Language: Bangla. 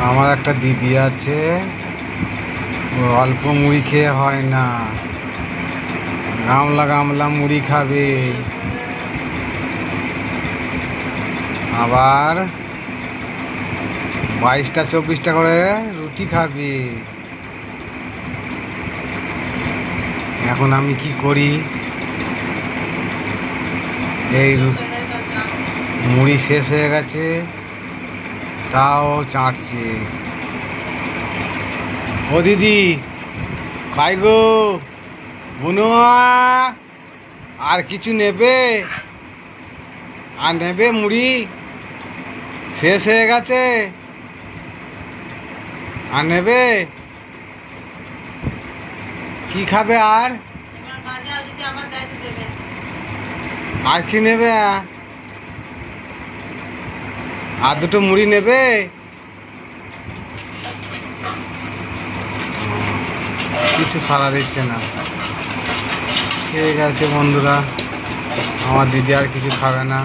আমার একটা দিদি আছে, ও অল্প মুড়ি খেয়ে হয় না, গামলা গামলা মুড়ি খাবে, আবার 22টা 24টা করে রুটি খাবে। এখন আমি কি করি, এই মুড়ি শেষ হয়ে গেছে, তাও চাটছে। ও দিদি, খাই গো, বুনুয়া, আর কিছু নেবে? আর নেবে মুড়ি? শেষ হয়ে গেছে, আর নেবে? কি খাবে আর? আর কি নেবে? আর দুটো মুড়ি নেবে? কিছু সাড়া দিচ্ছে না। ঠিক আছে বন্ধুরা, আমার দিদি আর কিছু খাবে না।